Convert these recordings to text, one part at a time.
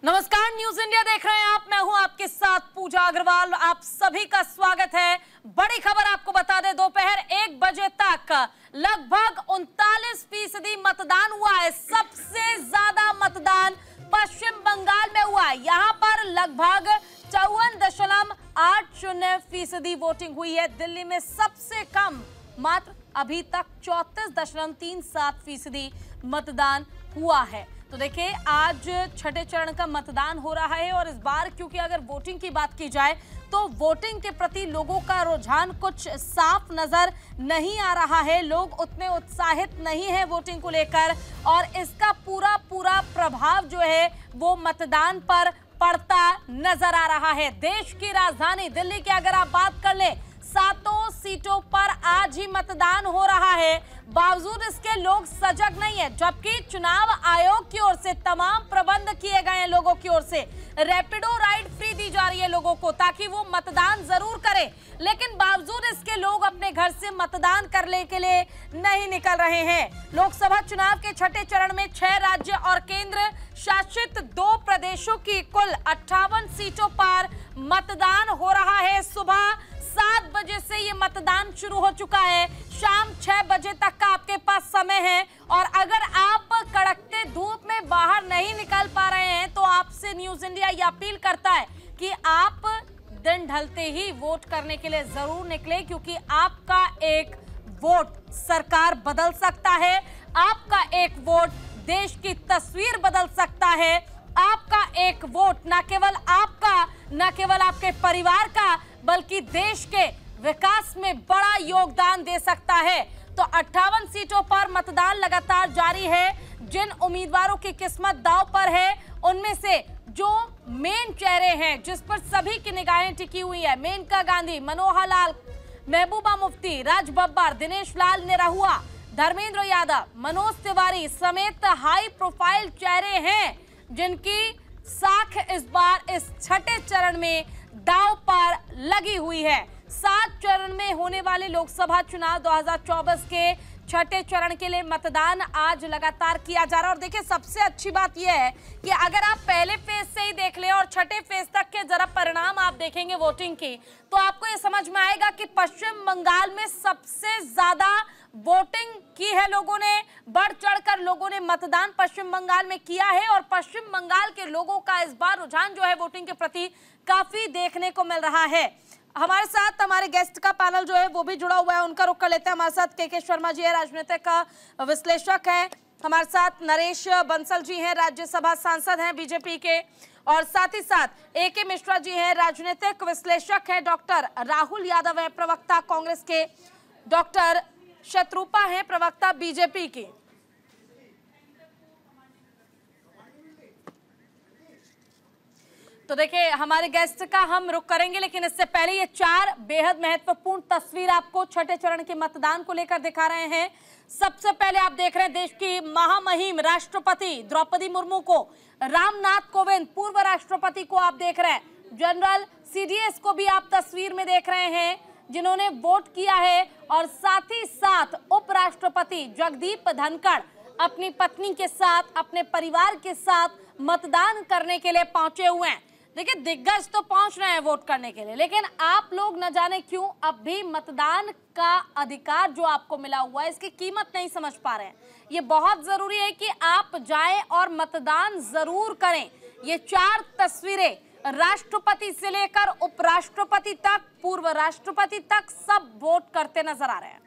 नमस्कार, news India देख रहे हैं आप। मैं हूं आपके साथ पूजा अग्रवाल। आप सभी का स्वागत है। बड़ी खबर आपको बता दें, दोपहर 1 बजे तक लगभग 39% मतदान हुआ है। सबसे ज्यादा मतदान पश्चिम बंगाल में हुआ है। यहां पर लगभग 54.80% वोटिंग हुई है। दिल्ली में सबसे कम मात्र अभी तक 34.37% मतदान हुआ है। तो देखिए, आज छठे चरण का मतदान हो रहा है और इस बार क्योंकि अगर वोटिंग की बात की जाए तो वोटिंग के प्रति लोगों का रुझान कुछ साफ नजर नहीं आ रहा है। लोग उतने उत्साहित नहीं है वोटिंग को लेकर और इसका पूरा प्रभाव जो है वो मतदान पर पड़ता नजर आ रहा है। देश की राजधानी दिल्ली की अगर आप बात कर ले, 7 सीटों पर आज ही मतदान हो रहा है। बावजूद इसके लोग सजग नहीं है, जबकि चुनाव आयोग की ओर से तमाम प्रबंध किए गए हैं। लोगों की ओर से रैपिडो राइड फ्री दी जा रही है लोगों को, ताकि वो मतदान जरूर करें, लेकिन बावजूद इसके लोग अपने घर से मतदान करने के लिए नहीं निकल रहे हैं। लोकसभा चुनाव के छठे चरण में 6 राज्य और केंद्र शासित 2 प्रदेशों की कुल 58 सीटों पर मतदान हो रहा है। सुबह 7 बजे से ये मतदान शुरू हो चुका है। शाम 6 बजे तक का आपके पास समय है और अगर आप कड़कते धूप में बाहर नहीं निकल पा रहे हैं तो आपसे न्यूज इंडिया ये अपील करता है कि आप दिन ढलते ही वोट करने के लिए जरूर निकले, क्योंकि आपका एक वोट सरकार बदल सकता है। आपका एक वोट देश की तस्वीर बदल सकता है। आपका एक वोट न केवल आपका, न केवल आपके परिवार का, बल्कि देश के विकास में बड़ा योगदान दे सकता है। तो 58 सीटों पर मतदान लगातार जारी है। जिन उम्मीदवारों की किस्मत दांव पर है, उनमें से जो मेन चेहरे हैं जिस पर सभी की निगाहें टिकी हुई है, मेनका गांधी, मनोहर लाल, महबूबा मुफ्ती, राज बब्बर, दिनेश लाल निरहुआ, धर्मेंद्र यादव, मनोज तिवारी समेत हाई प्रोफाइल चेहरे हैं जिनकी साख इस बार इस छठे चरण में दांव पर लगी हुई है। 7 चरण में होने वाले लोकसभा चुनाव 2024 के छठे चरण के लिए मतदान आज लगातार किया जा रहा है। और देखिए, सबसे अच्छी बात यह है कि अगर आप पहले फेज से ही देख लें और छठे फेज तक के जरा परिणाम आप देखेंगे वोटिंग की, तो आपको ये समझ में आएगा कि पश्चिम बंगाल में सबसे ज्यादा वोटिंग की है लोगों ने। बढ़ चढ़कर लोगों ने मतदान पश्चिम बंगाल में किया है और पश्चिम बंगाल के लोगों का इस बार रुझान जो है वोटिंग के प्रति काफी देखने को मिल रहा है। हमारे साथ हमारे गेस्ट का पैनल जो है वो भी जुड़ा हुआ है, उनका रुख कर लेते हैं। हमारे साथ के शर्मा जी है, राजनीतिक विश्लेषक है। हमारे साथ नरेश बंसल जी हैं, राज्यसभा सांसद हैं बीजेपी के, और साथ ही साथ AK मिश्रा जी हैं, राजनीतिक विश्लेषक है। डॉक्टर राहुल यादव है, प्रवक्ता कांग्रेस के। डॉक्टर शत्रुपा है, प्रवक्ता बीजेपी की। तो देखिए, हमारे गेस्ट का हम रुख करेंगे, लेकिन इससे पहले ये 4 बेहद महत्वपूर्ण तस्वीर आपको छठे चरण के मतदान को लेकर दिखा रहे हैं। सबसे पहले आप देख रहे हैं देश की महामहिम राष्ट्रपति द्रौपदी मुर्मू को, रामनाथ कोविंद पूर्व राष्ट्रपति को आप देख रहे हैं, जनरल CDS को भी आप तस्वीर में देख रहे हैं जिन्होंने वोट किया है, और साथ ही साथ उपराष्ट्रपति जगदीप धनखड़ अपनी पत्नी के साथ, अपने परिवार के साथ मतदान करने के लिए पहुंचे हुए हैं। देखिए, दिग्गज तो पहुंच रहे हैं वोट करने के लिए, लेकिन आप लोग न जाने क्यों अब भी मतदान का अधिकार जो आपको मिला हुआ है इसकी कीमत नहीं समझ पा रहे हैं। ये बहुत जरूरी है कि आप जाएं और मतदान जरूर करें। ये 4 तस्वीरें राष्ट्रपति से लेकर उपराष्ट्रपति तक, पूर्व राष्ट्रपति तक सब वोट करते नजर आ रहे हैं।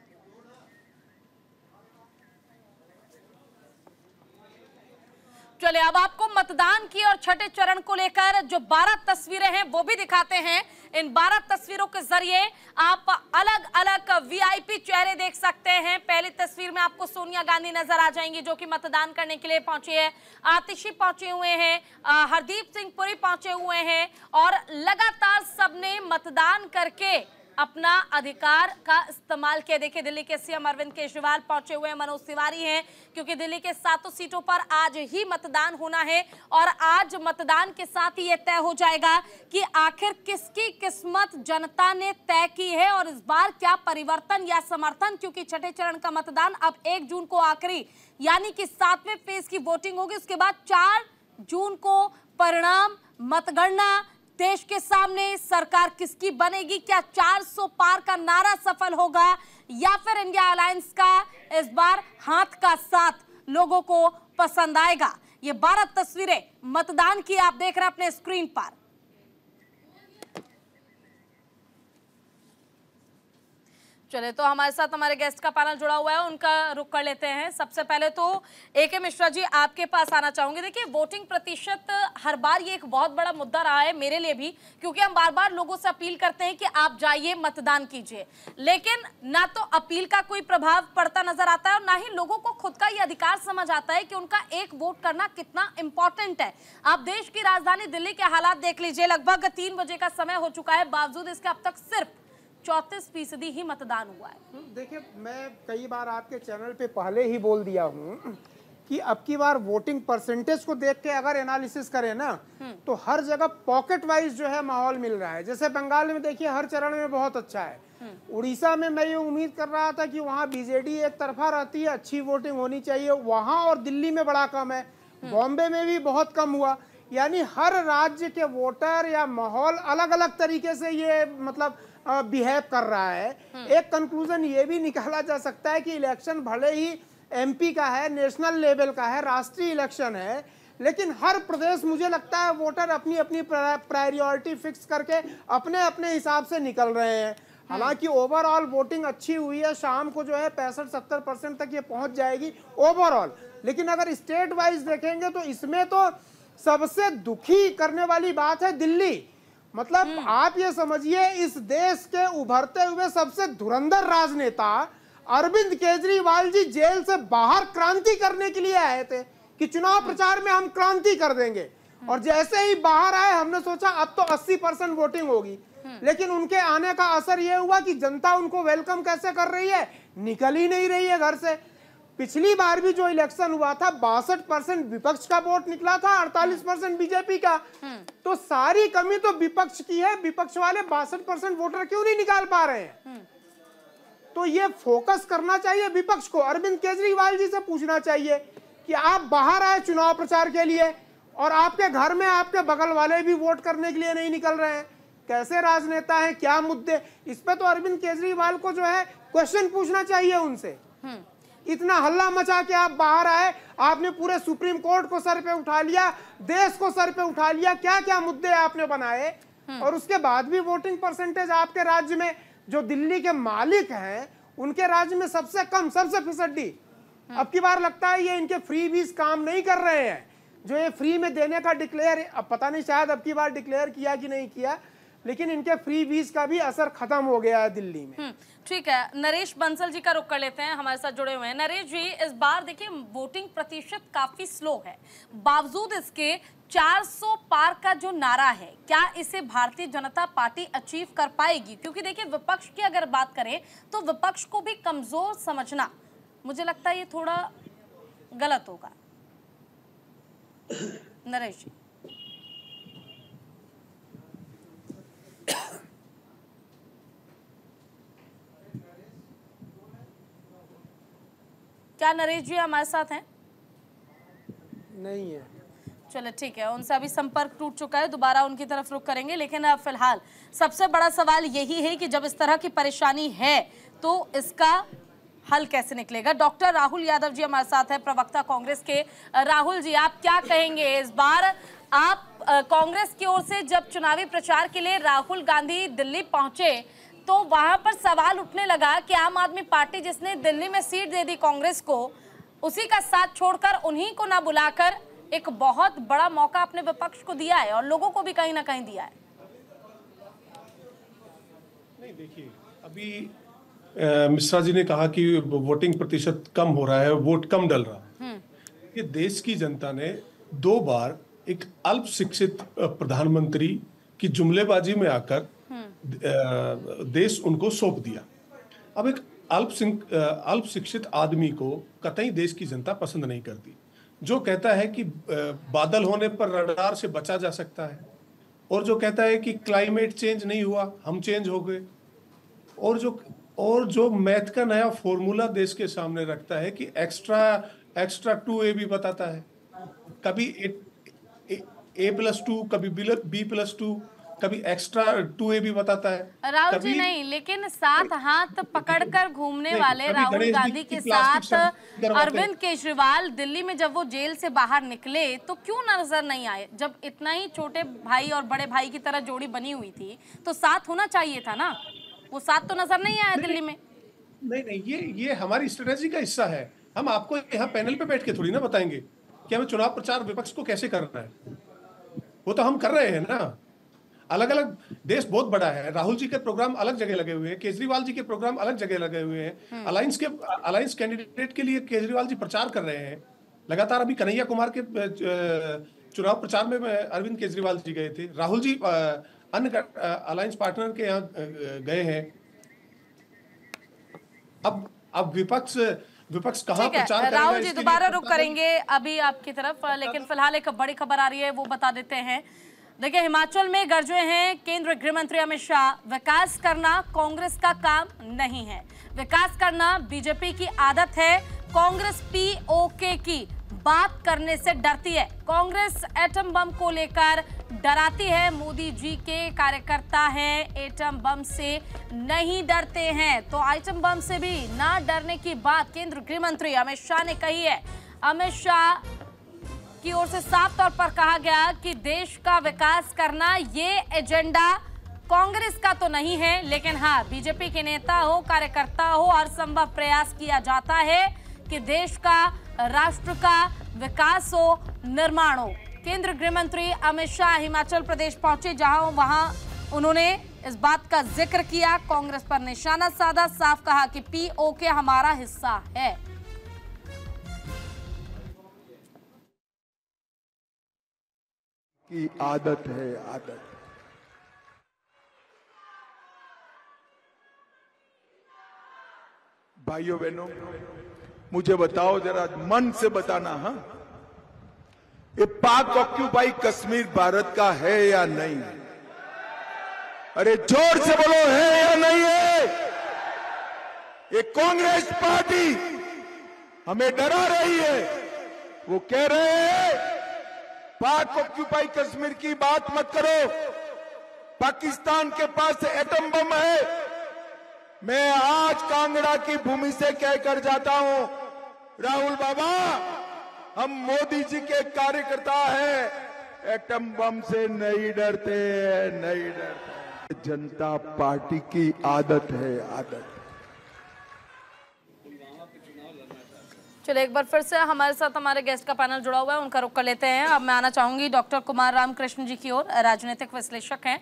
चलिए, अब आपको मतदान की और छठे चरण को लेकर जो 12 तस्वीरें हैं वो भी दिखाते हैं। इन 12 तस्वीरों के जरिए आप अलग अलग VIP चेहरे देख सकते हैं। पहली तस्वीर में आपको सोनिया गांधी नजर आ जाएंगी जो कि मतदान करने के लिए पहुंची है। आतिशी पहुंचे हुए हैं, हरदीप सिंह पुरी पहुंचे हुए हैं, और लगातार सबने मतदान करके अपना अधिकार का इस्तेमाल किया। देखिए, दिल्ली के CM अरविंद केजरीवाल पहुंचे हुए हैं, मनोज तिवारी हैं, क्योंकि दिल्ली के 7 सीटों पर आज ही मतदान होना है और आज मतदान के साथ ही यह तय हो जाएगा कि आखिर किसकी किस्मत जनता ने तय की है और इस बार क्या परिवर्तन या समर्थन, क्योंकि छठे चरण का मतदान अब 1 जून को आखिरी यानी कि 7वें फेज की वोटिंग होगी। उसके बाद 4 जून को परिणाम मतगणना देश के सामने, सरकार किसकी बनेगी, क्या 400 पार का नारा सफल होगा या फिर इंडिया अलायंस का इस बार हाथ का साथ लोगों को पसंद आएगा। ये 12 तस्वीरें मतदान की आप देख रहे हैं अपने स्क्रीन पर। चले तो हमारे साथ हमारे गेस्ट का पैनल जुड़ा हुआ है, उनका रुख कर लेते हैं। सबसे पहले तो AK मिश्रा जी, आपके पास आना चाहूंगी। देखिए, वोटिंग प्रतिशत हर बार ये एक बहुत बड़ा मुद्दा रहा है मेरे लिए भी, क्योंकि हम बार बार लोगों से अपील करते हैं कि आप जाइए मतदान कीजिए, लेकिन ना तो अपील का कोई प्रभाव पड़ता नजर आता है और ना ही लोगों को खुद का ये अधिकार समझ आता है कि उनका एक वोट करना कितना इंपॉर्टेंट है। आप देश की राजधानी दिल्ली के हालात देख लीजिए, लगभग 3 बजे का समय हो चुका है, बावजूद इसके अब तक सिर्फ 34% ही मतदान हुआ है। देखिए, मैं कई बार आपके चैनल पे पहले ही बोल दिया हूँ कि अब की बार वोटिंग परसेंटेज को देख के अगर एनालिसिस करें ना, तो हर जगह पॉकेट वाइज जो है माहौल मिल रहा है। जैसे बंगाल में देखिए हर चरण में बहुत अच्छा है। उड़ीसा में मैं ये उम्मीद कर रहा था कि वहाँ बीजेडी एक तरफा रहती है, अच्छी वोटिंग होनी चाहिए, वहाँ और दिल्ली में बड़ा कम है। बॉम्बे में भी बहुत कम हुआ। यानी हर राज्य के वोटर या माहौल अलग अलग तरीके से ये मतलब बिहेव कर रहा है। एक कंक्लूजन ये भी निकाला जा सकता है कि इलेक्शन भले ही MP का है, नेशनल लेवल का है, राष्ट्रीय इलेक्शन है, लेकिन हर प्रदेश मुझे लगता है वोटर अपनी अपनी प्रायोरिटी फिक्स करके अपने अपने हिसाब से निकल रहे हैं। हालांकि ओवरऑल वोटिंग अच्छी हुई है, शाम को जो है 65-70% तक ये पहुंच जाएगी ओवरऑल। लेकिन अगर स्टेट वाइज देखेंगे तो इसमें तो सबसे दुखी करने वाली बात है दिल्ली। मतलब आप ये समझिए, इस देश के उभरते हुए सबसे धुरंधर राजनेता अरविंद केजरीवाल जी जेल से बाहर क्रांति करने के लिए आए थे कि चुनाव प्रचार में हम क्रांति कर देंगे, और जैसे ही बाहर आए हमने सोचा अब तो 80% वोटिंग होगी। लेकिन उनके आने का असर यह हुआ कि जनता उनको वेलकम कैसे कर रही है, निकल ही नहीं रही है घर से। पिछली बार भी जो इलेक्शन हुआ था 62% विपक्ष का वोट निकला था, 48% बीजेपी का। तो सारी कमी तो विपक्ष की है। विपक्ष वाले 62% वोटर क्यों नहीं निकाल पा रहे हैं? तो ये फोकस करना चाहिए विपक्ष को। अरविंद केजरीवाल जी से पूछना चाहिए कि आप बाहर आए चुनाव प्रचार के लिए और आपके घर में आपके बगल वाले भी वोट करने के लिए नहीं निकल रहे हैं। कैसे राजनेता हैं, क्या मुद्दे, इस पे तो अरविंद केजरीवाल को जो है क्वेश्चन पूछना चाहिए उनसे। इतना हल्ला मचा के आप बाहर आए, आपने पूरे सुप्रीम कोर्ट को सर पे उठा लिया, देश को सर पे उठा लिया, क्या क्या मुद्दे आपने बनाए, और उसके बाद भी वोटिंग परसेंटेज आपके राज्य में, जो दिल्ली के मालिक हैं उनके राज्य में सबसे कम, सबसे फिसड्डी। अब की बार लगता है ये इनके फ्री बीज काम नहीं कर रहे हैं। जो ये फ्री में देने का डिक्लेयर, अब पता नहीं शायद अब की बार डिक्लेयर किया कि नहीं किया, लेकिन इनके फ्री बीज का भी असर खत्म हो गया है दिल्ली में। ठीक है, नरेश बंसल जी का रुख कर लेते हैं, हमारे साथ जुड़े हुए हैं। नरेश जी, इस बार देखिए वोटिंग प्रतिशत काफी स्लो है, बावजूद इसके 400 पार का जो नारा है, क्या इसे भारतीय जनता पार्टी अचीव कर पाएगी? क्योंकि देखिए विपक्ष की अगर बात करें तो विपक्ष को भी कमजोर समझना मुझे लगता है ये थोड़ा गलत होगा। नरेश जी, क्या नरेश जी हमारे साथ हैं? नहीं है। चलो ठीक है, उनसे अभी संपर्क टूट चुका है, दोबारा उनकी तरफ रुख करेंगे। लेकिन अब फिलहाल सबसे बड़ा सवाल यही है कि जब इस तरह की परेशानी है तो इसका हल कैसे निकलेगा? डॉक्टर राहुल यादव जी हमारे साथ है, प्रवक्ता कांग्रेस के। राहुल जी, आप क्या कहेंगे? इस बार आप कांग्रेस की ओर से जब चुनावी प्रचार के लिए राहुल गांधी दिल्ली पहुंचे तो वहां पर सवाल उठने लगा कि आम आदमी पार्टी जिसने दिल्ली में सीट दे दी कांग्रेस को, उसी का साथ छोड़कर उन्हीं को ना बुलाकर एक बहुत बड़ा मौका अपने विपक्ष को दिया है और लोगों को भी कहीं ना कहीं दिया है। नहीं, देखिए अभी मिश्रा जी ने कहा कि वोटिंग प्रतिशत कम हो रहा है, वोट कम डल रहा है। ये देश की जनता ने 2 बार एक अल्प शिक्षित प्रधानमंत्री की जुमलेबाजी में आकर देश उनको सौंप दिया। अब एक अल्प शिक्षित आदमी को कतई देश की जनता पसंद नहीं करती, जो कहता है कि बादल होने पर रडार से बचा जा सकता है, और जो कहता है कि क्लाइमेट चेंज नहीं हुआ, हम चेंज हो गए, और जो मैथ का नया फॉर्मूला देश के सामने रखता है कि एक्स्ट्रा 2a भी बताता है, कभी A+2, कभी B+2, कभी एक्स्ट्रा 2A भी बताता है। राहुल जी नहीं, लेकिन साथ हाथ पकड़कर घूमने वाले राहुल गांधी के साथ अरविंद केजरीवाल दिल्ली में जब वो जेल से बाहर निकले तो क्यों नजर नहीं आए? जब इतना ही छोटे भाई और बड़े भाई की तरह जोड़ी बनी हुई थी तो साथ होना चाहिए था ना, वो साथ तो नजर नहीं आया दिल्ली में। नहीं, ये हमारी स्ट्रेटेजी का हिस्सा है। हम आपको यहाँ पैनल पे बैठ के थोड़ी ना बताएंगे कि हमें चुनाव प्रचार विपक्ष को कैसे करना है, वो तो हम कर रहे हैं ना। अलग अलग देश बहुत बड़ा है, राहुल जी के प्रोग्राम अलग जगह लगे हुए हैं, केजरीवाल जी के प्रोग्राम अलग जगह लगे हुए हैं। अलायंस कैंडिडेट के लिए केजरीवाल जी प्रचार कर रहे हैं लगातार। अभी कन्हैया कुमार के चुनाव प्रचार में अरविंद केजरीवाल जी गए थे, राहुल जी अन्य अलायंस पार्टनर के यहाँ गए हैं। अब विपक्ष कहाँ प्रचार करेगा? राहुल जी दोबारा रुक करेंगे अभी आपकी तरफ, लेकिन फिलहाल एक बड़ी खबर आ रही है वो बता देते हैं। देखिए, हिमाचल में गरजे हैं केंद्रीय गृह मंत्री अमित शाह। विकास करना कांग्रेस का काम नहीं है, विकास करना बीजेपी की आदत है। कांग्रेस पीओके की बात करने से डरती है, कांग्रेस एटम बम को लेकर डराती है। मोदी जी के कार्यकर्ता हैं, एटम बम से नहीं डरते हैं, तो एटम बम से भी ना डरने की बात केंद्रीय गृह मंत्री अमित शाह ने कही है। अमित शाह की ओर से साफ तौर पर कहा गया कि देश का विकास करना ये एजेंडा कांग्रेस का तो नहीं है, लेकिन हाँ, बीजेपी के नेता हो, कार्यकर्ता हो, हर संभव प्रयास किया जाता है कि देश का, राष्ट्र का विकास हो, निर्माण हो। केंद्रीय गृह मंत्री अमित शाह हिमाचल प्रदेश पहुंचे, जहां वहां उन्होंने इस बात का जिक्र किया, कांग्रेस पर निशाना साधा, साफ कहा कि पीओके हमारा हिस्सा है। की आदत है, आदत। भाइयों बहनों, मुझे बताओ जरा, मन से बताना, हाँ, ये पाक ऑक्यूपाई कश्मीर भारत का है या नहीं? अरे जोर से बोलो, है या नहीं है? ये कांग्रेस पार्टी हमें डरा रही है। वो कह रहे हैं पाक ऑक्यूपाई कश्मीर की बात मत करो, पाकिस्तान के पास एटम बम है। मैं आज कांगड़ा की भूमि से कहकर जाता हूं, राहुल बाबा, हम मोदी जी के कार्यकर्ता हैं, एटम बम से नहीं डरते, नहीं डरते। जनता पार्टी की आदत है, आदत। चलिए, एक बार फिर से हमारे साथ हमारे गेस्ट का पैनल जुड़ा हुआ है, उनका रुख कर लेते हैं। अब मैं आना चाहूंगी डॉक्टर कुमार रामकृष्ण जी की ओर, राजनीतिक विश्लेषक हैं।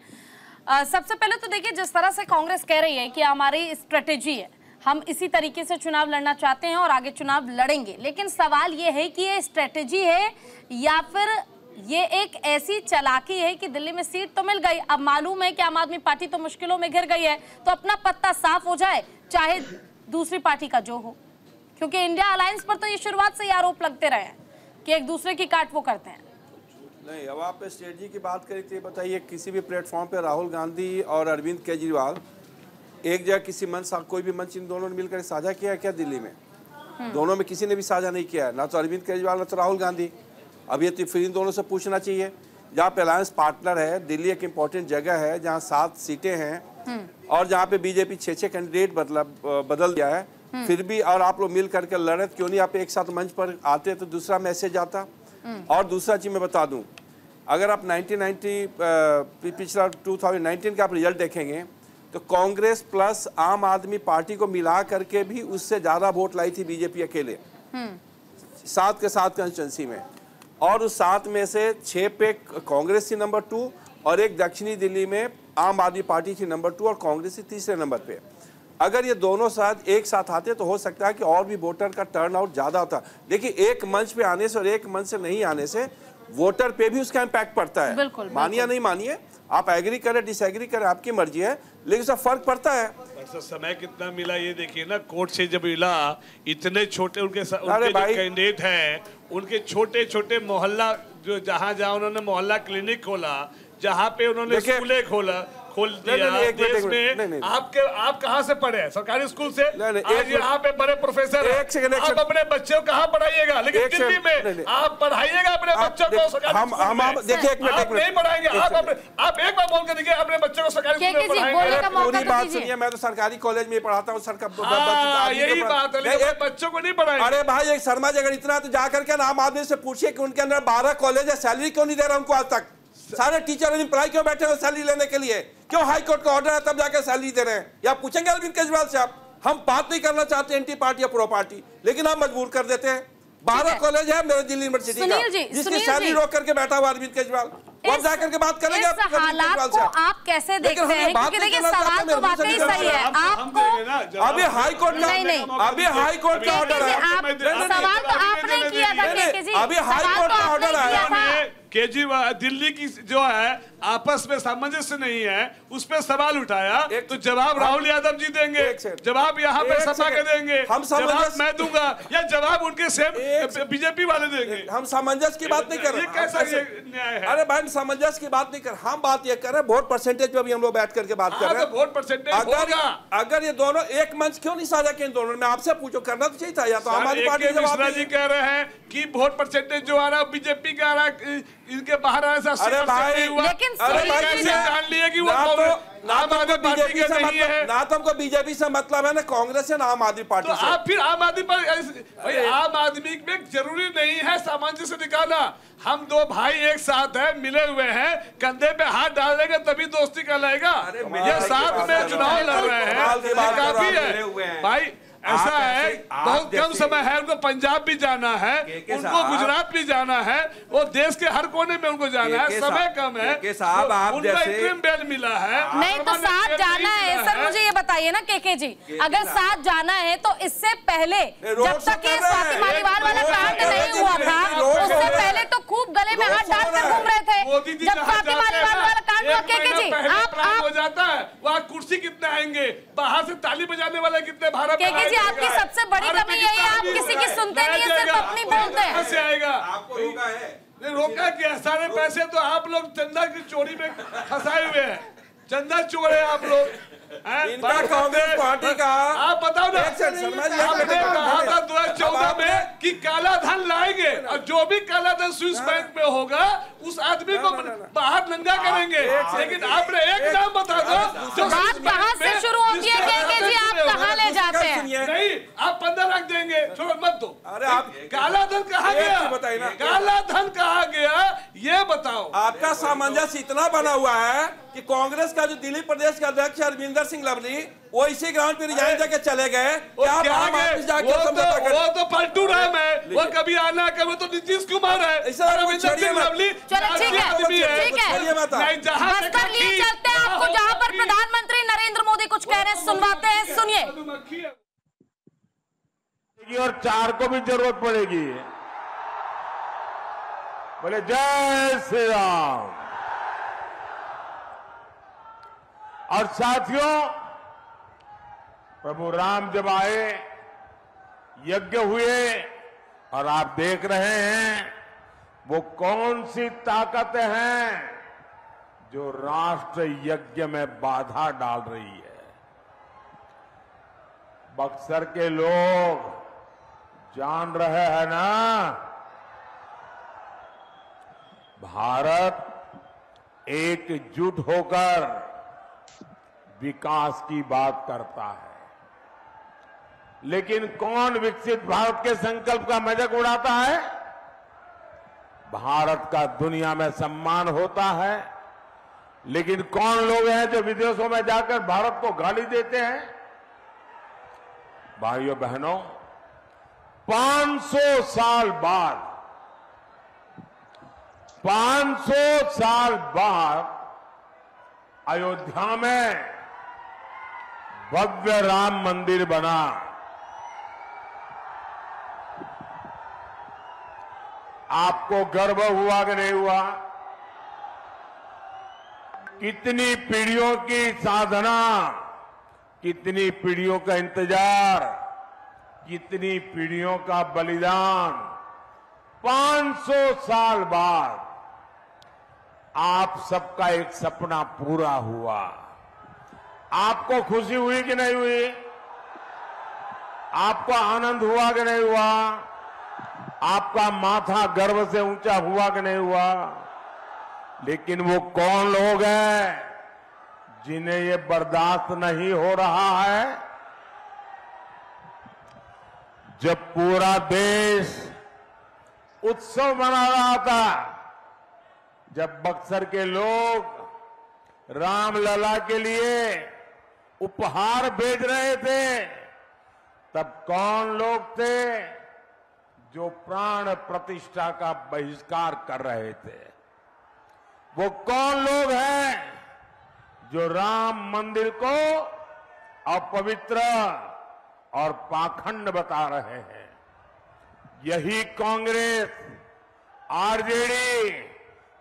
सबसे पहले तो देखिए, जिस तरह से कांग्रेस कह रही है कि हमारी स्ट्रेटेजी है, हम इसी तरीके से चुनाव लड़ना चाहते हैं और आगे चुनाव लड़ेंगे, लेकिन सवाल ये है कि ये स्ट्रेटेजी है या फिर ये एक ऐसी चालाकी है कि दिल्ली में सीट तो मिल गई, अब मालूम है कि आम आदमी पार्टी तो मुश्किलों में घिर गई है, तो अपना पत्ता साफ हो जाए, चाहे दूसरी पार्टी का जो हो। क्योंकि इंडिया अलायंस पर तो ये शुरुआत से ही आरोप लगते रहे हैं कि एक दूसरे की काट वो करते हैं। नहीं, अब आप स्ट्रेटजी की बात करें तो बताइए, किसी भी प्लेटफॉर्म पे राहुल गांधी और अरविंद केजरीवाल एक जगह किसी मंच, कोई भी मंच इन दोनों ने मिलकर साझा किया है क्या दिल्ली में? दोनों में किसी ने भी साझा नहीं किया है, ना तो अरविंद केजरीवाल ना तो राहुल गांधी। अब ये तो फिर इन दोनों से पूछना चाहिए। जहाँ पे अलायंस पार्टनर है, दिल्ली एक इम्पोर्टेंट जगह है जहाँ 7 सीटें हैं और जहाँ पे बीजेपी 6 कैंडिडेट बदल गया है, फिर भी और आप लोग मिल करके लड़े, क्यों नहीं आप एक साथ मंच पर आते तो दूसरा मैसेज आता। और दूसरा चीज मैं बता दूं, अगर आप 1990 पिछला 2019 का आप रिजल्ट देखेंगे तो कांग्रेस प्लस आम आदमी पार्टी को मिला करके भी उससे ज्यादा वोट लाई थी बीजेपी अकेले 7 के 7 कंस्टिट्यूंसी में, और उस 7 में से 6 पे कांग्रेस थी नंबर 2 और एक दक्षिणी दिल्ली में आम आदमी पार्टी थी नंबर 2 और कांग्रेस थी तीसरे नंबर पे। अगर ये दोनों साथ एक साथ आते तो हो सकता है कि और भी वोटर का टर्नआउट ज्यादा होता। देखिए, एक मंच पे आने से और एक मंच से नहीं आने से वोटर पे भी उसका इम्पैक्ट पड़ता है। बिल्कुल, मानिए नहीं मानिए, आप एग्री करें डिसएग्री करें, आपकी मर्जी है, लेकिन उसका फर्क पड़ता है। समय कितना मिला ये देखिए ना, कोर्ट से जब मिला, इतने छोटे उनके जो कैंडिडेट हैं, उनके छोटे छोटे मोहल्ला, जो जहाँ उन्होंने मोहल्ला क्लिनिक खोला, जहाँ पे उन्होंने स्कूलें खोल दिया देश में। आप कहाँ से पढ़े हैं? सरकारी स्कूल से? आज यहाँ पे बड़े प्रोफेसर हैं, आप अपने बच्चों को कहाँ पढ़ाइएगा? लेकिन दिल्ली में आप पढ़ाइएगा अपने बच्चों को सरकारी स्कूल में। देखिए एक मिनट नहीं पढ़ाएंगे आप एक बार बोल के देखिए अपने बच्चों को सरकारी स्कूल में पढ़ाएंगे। पूरी बात सुनिए, मैं तो सरकारी कॉलेज में पढ़ाता हूँ। यही बात है, बच्चों को नहीं पढ़ाएंगे। अरे भाई एक शर्मा जी, अगर इतना तो जाकर के आम आदमी से पूछिए कि उनके अंदर 12 कॉलेज है, सैलरी क्यों नहीं दे रहा उनको आज तक? सारे टीचर अनएम्प्लॉय क्यों बैठे हो सैलरी लेने के लिए? क्यों हाई कोर्ट का ऑर्डर है तब जाकर सैलरी दे रहे हैं? या पूछेंगे अरविंद केजरीवाल से आप? हम बात नहीं करना चाहते एंटी पार्टी या प्रो पार्टी, लेकिन आप मजबूर कर देते हैं। 12 कॉलेज है मेरे दिल्ली यूनिवर्सिटी का, जिसकी सैलरी रोक करके बैठा हुआ अरविंद केजरीवाल। अब जाकर के बात करेंगे हालात को आप कैसे देखते हैं? क्योंकि देखिए सवाल तो वाकई सही है। आपको अभी हाई कोर्ट का अभी हाई कोर्ट का ऑर्डर है। सवाल तो आपने किया था केके जी, अभी हाई कोर्ट का ऑर्डर आया। केजरीवाल दिल्ली की जो है आपस में सामंजस्य नहीं है, उस पर सवाल उठाया तो जवाब राहुल यादव जी देंगे, जवाब यहाँ पे सपा के देंगे, जवाब मैं दूंगा या जवाब उनके सेम बीजेपी वाले देंगे। हम सामंजस्य की बात नहीं कर रहे। कैसा न्याय है? अरे भाई सामंजस्य की बात नहीं कर, हम बात ये कर रहे हैं वोट परसेंटेज पे भी हम लोग बैठ करके बात कर रहे हैं। वोट परसेंटेज अगर ये दोनों एक मंच क्यों नहीं साझा किए दोनों ने? आपसे पूछो, करना तो चाहिए था। या तो आम आदमी पार्टी मिश्रा जी कह रहे हैं कि वोट परसेंटेज जो आ रहा है बीजेपी का आ रहा है, इनके बाहर आने से। अरे भाई लेकिन जान लिए कि वो आम आदमी पार्टी के नहीं है। ना तो हमको बीजेपी से मतलब है ना कांग्रेस से ना आम आदमी पार्टी तो से। आप फिर आम आदमी पर आम आदमी में जरूरी नहीं है सामंजस्य दिखाना। हम दो भाई एक साथ हैं, मिले हुए हैं, कंधे पे हाथ डाल देंगे तभी दोस्ती कहलाएगा। ये साथ में चुनाव लड़ रहे हैं, काफी है भाई। ऐसा है बहुत कम समय है, उनको पंजाब भी जाना है, उनको गुजरात भी जाना है, वो देश के हर कोने में उनको जाना है, समय कम है। उनको इंटरिम बेल मिला है। नहीं तो साथ जाना है सर, मुझे ये बताइए ना केके जी, अगर साथ जाना है तो इससे पहले जब तक ये स्वाति मालीवाल वाला कांड नहीं हुआ था, उससे पहले तो खूब गले में हाथ डालकर घूम रहे थे। जब स्वाति मालीवाल वाला कांड हुआ केके जी, आप हो जाता है वहाँ कुर्सी कितने आएंगे, बाहर से ताली बजाने वाले कितने भारत। आपकी सबसे बड़ी कमी यही है, आप किसी की सुनते नहीं है, सिर्फ अपनी बोलते हैं। कैसे आएगा? आपको रोका है? नहीं रोका क्या? सारे पैसे तो आप लोग चंदा की चोरी में फंसाए हुए हैं, चंदा चोर है आप लोग। कांग्रेस पार्टी का आप बताओ ना, आपने कहा था 2014 में कि काला धन लाएंगे और जो भी काला धन स्विस बैंक में होगा उस आदमी को बाहर नंगा करेंगे, लेकिन आपने एक नाम बता दो जो बात कहाँ से शुरू होती है केके जी, आप कहाँ ले जाते हैं? नहीं आप 15 लाख देंगे, छोड़ो मत दो। अरे आप काला धन कहाँ गया? बताइए ना, काला धन कहाँ गया ये बताओ। आपका सामंजस्य इतना बना हुआ है कि कांग्रेस का जो दिल्ली प्रदेश का अध्यक्ष अरविंदर सिंह लवली वो इसी ग्राउंड पे रिजाइन देके चले गए। वो तो पलटू राम है, वो कभी आना कभी तो नीतीश कुमार है। अरविंदर सिंह लवली चलो ठीक है, बस्तर लिए चलते हैं आपको, जहाँ पर प्रधानमंत्री नरेंद्र मोदी कुछ कह रहे हैं, सुनवाते हैं, सुनिए। और 4 को भी जरूरत पड़ेगी। बोले जय श्री राम। और साथियों, प्रभु राम जब आए, यज्ञ हुए, और आप देख रहे हैं वो कौन सी ताकतें हैं जो राष्ट्र यज्ञ में बाधा डाल रही है। बक्सर के लोग जान रहे हैं ना, भारत एकजुट होकर विकास की बात करता है, लेकिन कौन विकसित भारत के संकल्प का मजाक उड़ाता है? भारत का दुनिया में सम्मान होता है, लेकिन कौन लोग हैं जो विदेशों में जाकर भारत को गाली देते हैं? भाइयों बहनों, 500 साल बाद 500 साल बाद अयोध्या में भव्य राम मंदिर बना। आपको गर्व हुआ कि नहीं हुआ? कितनी पीढ़ियों की साधना, कितनी पीढ़ियों का इंतजार, कितनी पीढ़ियों का बलिदान, 500 साल बाद आप सबका एक सपना पूरा हुआ। आपको खुशी हुई कि नहीं हुई? आपको आनंद हुआ कि नहीं हुआ? आपका माथा गर्व से ऊंचा हुआ कि नहीं हुआ? लेकिन वो कौन लोग हैं जिन्हें ये बर्दाश्त नहीं हो रहा है? जब पूरा देश उत्सव मना रहा था, जब बक्सर के लोग रामलला के लिए उपहार भेज रहे थे, तब कौन लोग थे जो प्राण प्रतिष्ठा का बहिष्कार कर रहे थे? वो कौन लोग हैं जो राम मंदिर को अपवित्र और पाखंड बता रहे हैं? यही कांग्रेस, आरजेडी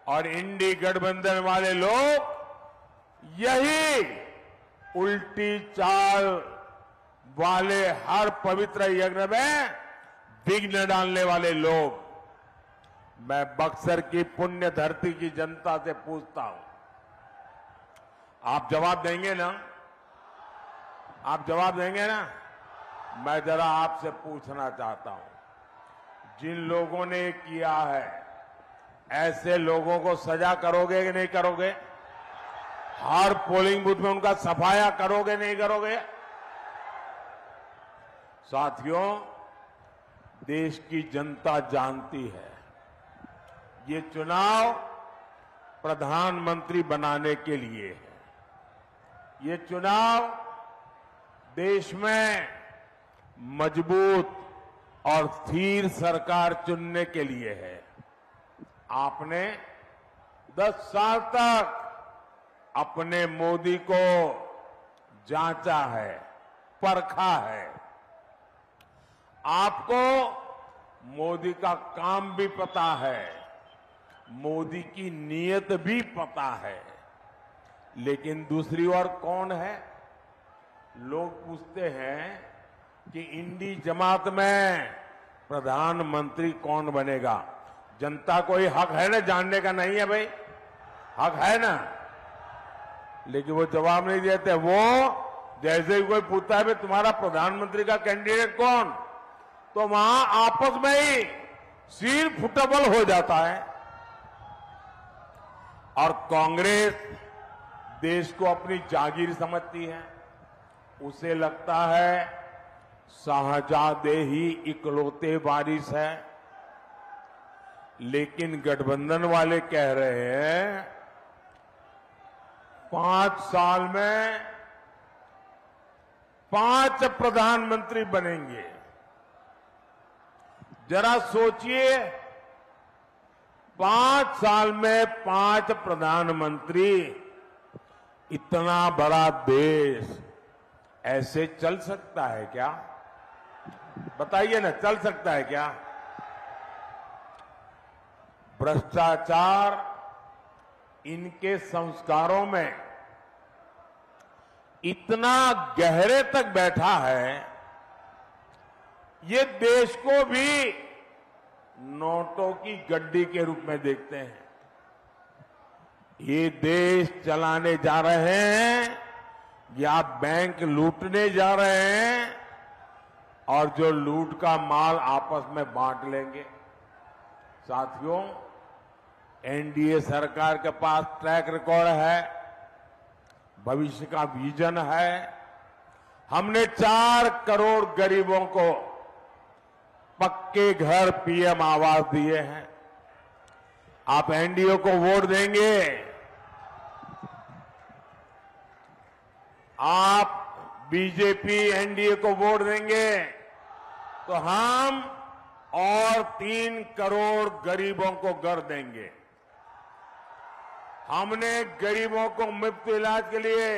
और इंडी गठबंधन वाले लोग, यही उल्टी चाल वाले हर पवित्र यज्ञ में विघ्न डालने वाले लोग। मैं बक्सर की पुण्य धरती की जनता से पूछता हूं, आप जवाब देंगे ना? आप जवाब देंगे ना? मैं जरा आपसे पूछना चाहता हूं, जिन लोगों ने किया है, ऐसे लोगों को सजा करोगे कि नहीं करोगे? हर पोलिंग बूथ में उनका सफाया करोगे नहीं करोगे? साथियों, देश की जनता जानती है, ये चुनाव प्रधानमंत्री बनाने के लिए है। ये चुनाव देश में मजबूत और स्थिर सरकार चुनने के लिए है। आपने 10 साल तक अपने मोदी को जांचा है, परखा है। आपको मोदी का काम भी पता है, मोदी की नीयत भी पता है। लेकिन दूसरी ओर कौन है? लोग पूछते हैं कि इंडी जमात में प्रधानमंत्री कौन बनेगा। जनता को ये हक है ना जानने का? नहीं है भाई, हक है ना? लेकिन वो जवाब नहीं देते। वो जैसे ही कोई पूछता है भाई तुम्हारा प्रधानमंत्री का कैंडिडेट कौन, तो वहां आपस में ही सिर फुटबल हो जाता है। और कांग्रेस देश को अपनी जागीर समझती है। उसे लगता है शाहजहां ही इकलौते वारिस है। लेकिन गठबंधन वाले कह रहे हैं 5 साल में 5 प्रधानमंत्री बनेंगे। जरा सोचिए, 5 साल में 5 प्रधानमंत्री, इतना बड़ा देश ऐसे चल सकता है क्या? बताइए ना, चल सकता है क्या? भ्रष्टाचार इनके संस्कारों में इतना गहरे तक बैठा है, ये देश को भी नोटों की गड्डी के रूप में देखते हैं। ये देश चलाने जा रहे हैं या बैंक लूटने जा रहे हैं, और जो लूट का माल आपस में बांट लेंगे। साथियों, एनडीए सरकार के पास ट्रैक रिकॉर्ड है, भविष्य का विजन है। हमने 4 करोड़ गरीबों को पक्के घर, पीएम आवास दिए हैं। आप एनडीए को वोट देंगे, आप बीजेपी एनडीए को वोट देंगे, तो हम और 3 करोड़ गरीबों को घर देंगे। हमने गरीबों को मुफ्त इलाज के लिए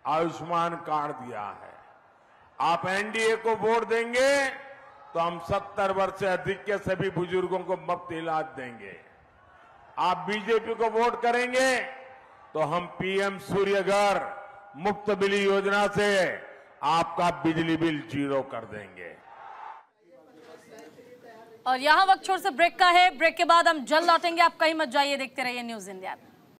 आयुष्मान कार्ड दिया है। आप एनडीए को वोट देंगे तो हम 70 वर्ष से अधिक के सभी बुजुर्गों को मुफ्त इलाज देंगे। आप बीजेपी को वोट करेंगे तो हम पीएम सूर्य घर मुफ्त बिजली योजना से आपका बिजली बिल 0 कर देंगे। और यहाँ वक्त छोर से ब्रेक का है। ब्रेक के बाद हम जल्द लौटेंगे, आप कहीं मत जाइए, देखते रहिए न्यूज़ इंडिया।